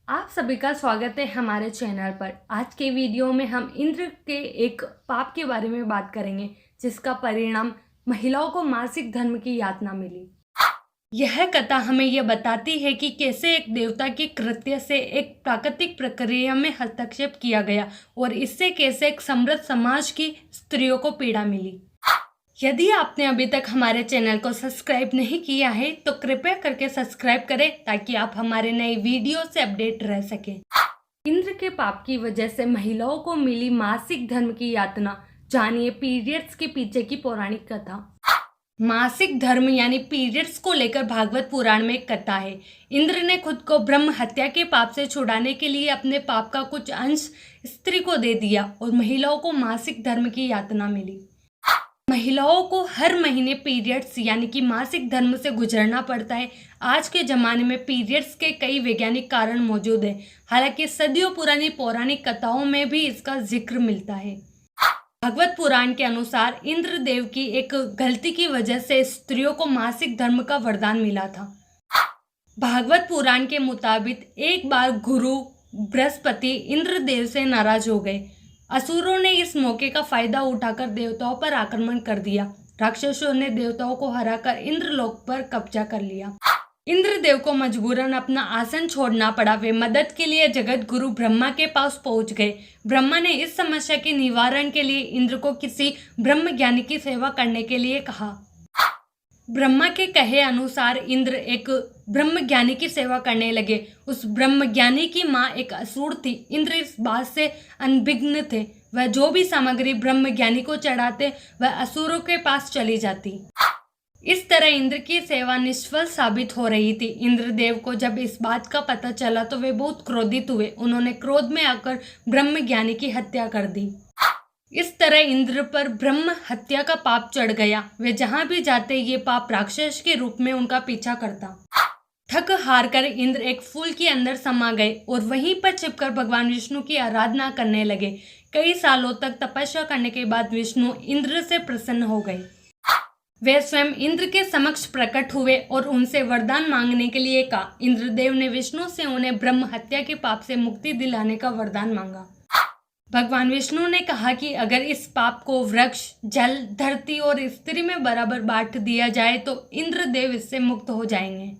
आप सभी का स्वागत है हमारे चैनल पर। आज के वीडियो में हम इंद्र के एक पाप के बारे में बात करेंगे, जिसका परिणाम महिलाओं को मासिक धर्म की यातना मिली। यह कथा हमें यह बताती है कि कैसे एक देवता के कृत्य से एक प्राकृतिक प्रक्रिया में हस्तक्षेप किया गया और इससे कैसे एक समृद्ध समाज की स्त्रियों को पीड़ा मिली। यदि आपने अभी तक हमारे चैनल को सब्सक्राइब नहीं किया है तो कृपया करके सब्सक्राइब करें ताकि आप हमारे नए वीडियो से अपडेट रह सकें। इंद्र के पाप की वजह से महिलाओं को मिली मासिक धर्म की यातना। जानिए पीरियड्स के पीछे की पौराणिक कथा। मासिक धर्म यानी पीरियड्स को लेकर भागवत पुराण में एक कथा है। इंद्र ने खुद को ब्रह्म हत्या के पाप से छुड़ाने के लिए अपने पाप का कुछ अंश स्त्री को दे दिया और महिलाओं को मासिक धर्म की यातना मिली। महिलाओं को हर महीने पीरियड्स यानी कि मासिक धर्म से गुजरना पड़ता है। आज के ज़माने में पीरियड्स के कई वैज्ञानिक कारण मौजूद हैं। हालांकि सदियों पुरानी पौराणिक कथाओं में भी इसका जिक्र मिलता है। भागवत पुराण के अनुसार इंद्र देव की एक गलती की वजह से स्त्रियों को मासिक धर्म का वरदान मिला था। भागवत पुराण के मुताबिक एक बार गुरु बृहस्पति इंद्र देव से नाराज हो गए। असुरों ने इस मौके का फायदा उठाकर देवताओं पर आक्रमण कर दिया। राक्षसों ने देवताओं को हराकर इंद्रलोक पर कब्जा कर लिया। इंद्रदेव को मजबूरन अपना आसन छोड़ना पड़ा। वे मदद के लिए जगत गुरु ब्रह्मा के पास पहुंच गए। ब्रह्मा ने इस समस्या के निवारण के लिए इंद्र को किसी ब्रह्म ज्ञानी की सेवा करने के लिए कहा। ब्रह्मा के कहे अनुसार इंद्र एक ब्रह्म ज्ञानी की सेवा करने लगे। उस ब्रह्म ज्ञानी की माँ एक असुर थी। इंद्र इस बात से अनभिज्ञ थे। वह जो भी सामग्री ब्रह्म ज्ञानी को चढ़ाते वह असुरों के पास चली जाती। इस तरह इंद्र की सेवा निष्फल साबित हो रही थी। इंद्रदेव को जब इस बात का पता चला तो वे बहुत क्रोधित हुए। उन्होंने क्रोध में आकर ब्रह्म ज्ञानी की हत्या कर दी। इस तरह इंद्र पर ब्रह्म हत्या का पाप चढ़ गया। वे जहां भी जाते ये पाप राक्षस के रूप में उनका पीछा करता। थक हार कर इंद्र एक फूल के अंदर समा गए और वहीं पर छिपकर भगवान विष्णु की आराधना करने लगे। कई सालों तक तपस्या करने के बाद विष्णु इंद्र से प्रसन्न हो गए। वे स्वयं इंद्र के समक्ष प्रकट हुए और उनसे वरदान मांगने के लिए कहा। इंद्रदेव ने विष्णु से उन्हें ब्रह्म हत्या के पाप से मुक्ति दिलाने का वरदान मांगा। भगवान विष्णु ने कहा कि अगर इस पाप को वृक्ष, जल, धरती और स्त्री में बराबर बांट दिया जाए तो इंद्रदेव इससे मुक्त हो जाएंगे।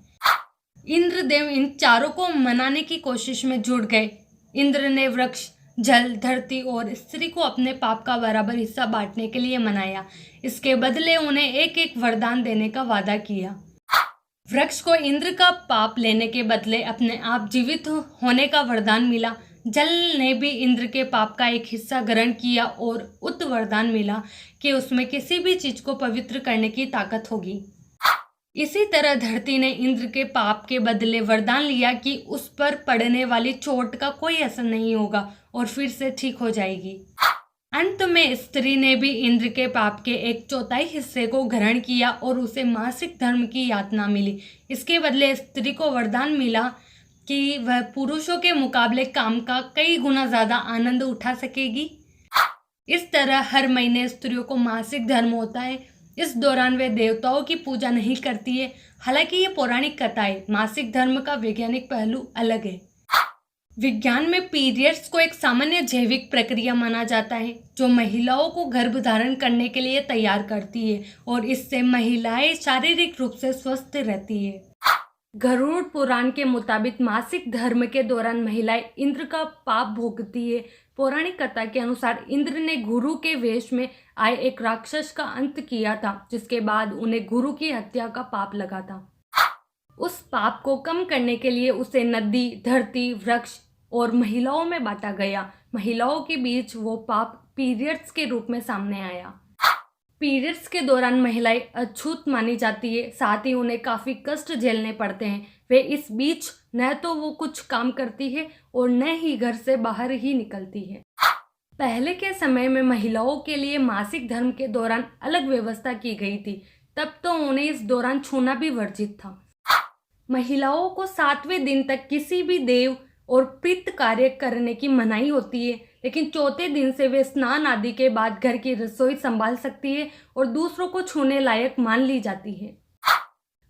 इंद्रदेव इन चारों को मनाने की कोशिश में जुट गए। इंद्र ने वृक्ष, जल, धरती और स्त्री को अपने पाप का बराबर हिस्सा बांटने के लिए मनाया। इसके बदले उन्हें एक एक वरदान देने का वादा किया। वृक्ष को इंद्र का पाप लेने के बदले अपने आप जीवित होने का वरदान मिला। जल ने भी इंद्र के पाप का एक हिस्सा ग्रहण किया और उत वरदान मिला कि उसमें किसी भी चीज को पवित्र करने की ताकत होगी। इसी तरह धरती ने इंद्र के पाप के बदले वरदान लिया कि उस पर पड़ने वाली चोट का कोई असर नहीं होगा और फिर से ठीक हो जाएगी। अंत में स्त्री ने भी इंद्र के पाप के 1/4 हिस्से को ग्रहण किया और उसे मासिक धर्म की यातना मिली। इसके बदले स्त्री को वरदान मिला कि वह पुरुषों के मुकाबले काम का कई गुना ज्यादा आनंद उठा सकेगी। इस तरह हर महीने स्त्रियों को मासिक धर्म होता है। इस दौरान वे देवताओं की पूजा नहीं करती है। हालांकि ये पौराणिक कथा है। मासिक धर्म का वैज्ञानिक पहलू अलग है। विज्ञान में पीरियड्स को एक सामान्य जैविक प्रक्रिया माना जाता है जो महिलाओं को गर्भ धारण करने के लिए तैयार करती है और इससे महिलाएं शारीरिक रूप से स्वस्थ रहती है। गरुड़ पुराण के मुताबिक मासिक धर्म के दौरान महिलाएं इंद्र का पाप भोगती है। पौराणिक कथा के अनुसार इंद्र ने गुरु के वेश में आए एक राक्षस का अंत किया था, जिसके बाद उन्हें गुरु की हत्या का पाप लगा था। उस पाप को कम करने के लिए उसे नदी, धरती, वृक्ष और महिलाओं में बांटा गया। महिलाओं के बीच वो पाप पीरियड्स के रूप में सामने आया। पीरियड्स के दौरान महिलाएं अछूत मानी जाती है, साथ ही उन्हें काफ़ी कष्ट झेलने पड़ते हैं। वे इस बीच न तो वो कुछ काम करती है और न ही घर से बाहर ही निकलती है। पहले के समय में महिलाओं के लिए मासिक धर्म के दौरान अलग व्यवस्था की गई थी। तब तो उन्हें इस दौरान छूना भी वर्जित था। महिलाओं को 7वें दिन तक किसी भी देव और प्रीत कार्य करने की मनाही होती है, लेकिन चौथे दिन से वे स्नान आदि के बाद घर की रसोई संभाल सकती है और दूसरों को छूने लायक मान ली जाती है।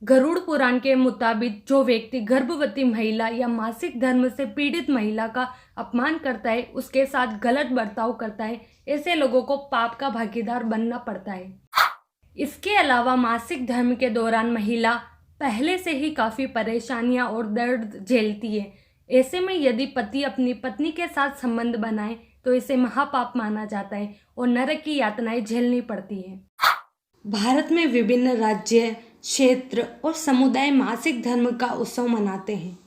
गरुड़ पुराण के मुताबिक जो व्यक्ति गर्भवती महिला या मासिक धर्म से पीड़ित महिला का अपमान करता है, उसके साथ गलत बर्ताव करता है, ऐसे लोगों को पाप का भागीदार बनना पड़ता है। इसके अलावा मासिक धर्म के दौरान महिला पहले से ही काफ़ी परेशानियां और दर्द झेलती है। ऐसे में यदि पति अपनी पत्नी के साथ संबंध बनाए तो इसे महापाप माना जाता है और नरक की यातनाएं झेलनी पड़ती है। भारत में विभिन्न राज्य, क्षेत्र और समुदाय मासिक धर्म का उत्सव मनाते हैं।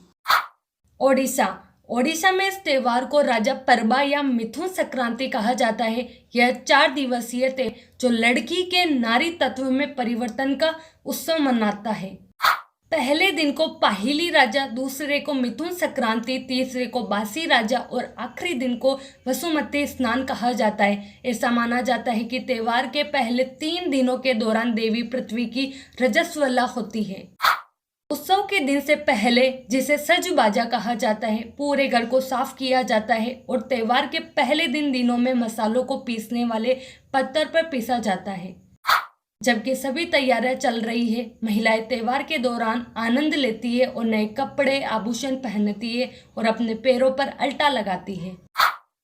ओडिशा में इस त्योहार को राजा परबा या मिथुन संक्रांति कहा जाता है। यह 4 दिवसीय त्योहार जो लड़की के नारी तत्व में परिवर्तन का उत्सव मनाता है। पहले दिन को पाहिली राजा, दूसरे को मिथुन संक्रांति, तीसरे को बासी राजा और आखिरी दिन को वसुमती स्नान कहा जाता है। ऐसा माना जाता है कि त्योहार के पहले 3 दिनों के दौरान देवी पृथ्वी की रजस्वला होती है। उत्सव के दिन से पहले, जिसे सजबाजा कहा जाता है, पूरे घर को साफ किया जाता है और त्योहार के पहले दिनों में मसालों को पीसने वाले पत्थर पर पीसा जाता है। जबकि सभी तैयारियां चल रही है, महिलाएं त्योहार के दौरान आनंद लेती है और नए कपड़े, आभूषण पहनती है और अपने पैरों पर अल्टा लगाती है।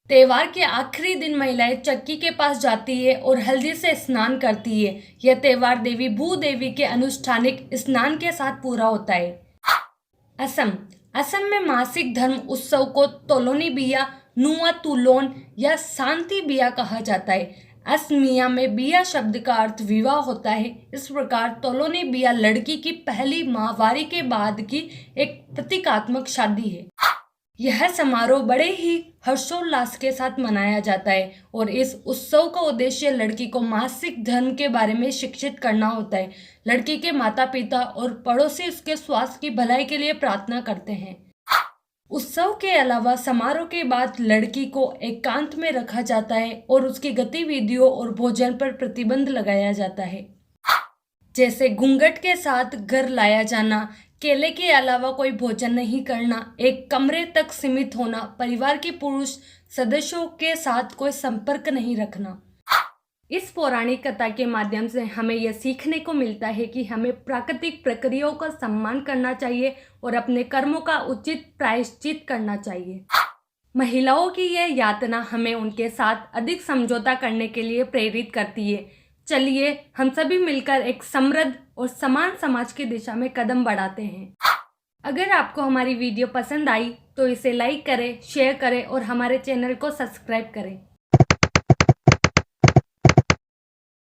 त्योहार के आखिरी दिन महिलाएं चक्की के पास जाती है और हल्दी से स्नान करती है। यह त्योहार देवी भूदेवी के अनुष्ठानिक स्नान के साथ पूरा होता है। असम में मासिक धर्म उत्सव को तोलोनी बिया, नुआ तुलोन या शांति बिया कहा जाता है। असमिया में बिया शब्द का अर्थ विवाह होता है। इस प्रकार तोलोनी बिया लड़की की पहली माहवारी के बाद की एक प्रतीकात्मक शादी है। यह समारोह बड़े ही हर्षोल्लास के साथ मनाया जाता है और इस उत्सव का उद्देश्य लड़की को मासिक धर्म के बारे में शिक्षित करना होता है। लड़की के माता पिता और पड़ोसी उसके स्वास्थ्य की भलाई के लिए प्रार्थना करते हैं। उत्सव के अलावा समारोह के बाद लड़की को एकांत में रखा जाता है और उसकी गतिविधियों और भोजन पर प्रतिबंध लगाया जाता है, जैसे घूंघट के साथ घर लाया जाना, केले के अलावा कोई भोजन नहीं करना, एक कमरे तक सीमित होना, परिवार के पुरुष सदस्यों के साथ कोई संपर्क नहीं रखना। इस पौराणिक कथा के माध्यम से हमें यह सीखने को मिलता है कि हमें प्राकृतिक प्रक्रियाओं का सम्मान करना चाहिए और अपने कर्मों का उचित प्रायश्चित करना चाहिए। महिलाओं की यह यातना हमें उनके साथ अधिक समझौता करने के लिए प्रेरित करती है। चलिए हम सभी मिलकर एक समृद्ध और समान समाज की दिशा में कदम बढ़ाते हैं। अगर आपको हमारी वीडियो पसंद आई तो इसे लाइक करें, शेयर करें और हमारे चैनल को सब्सक्राइब करें।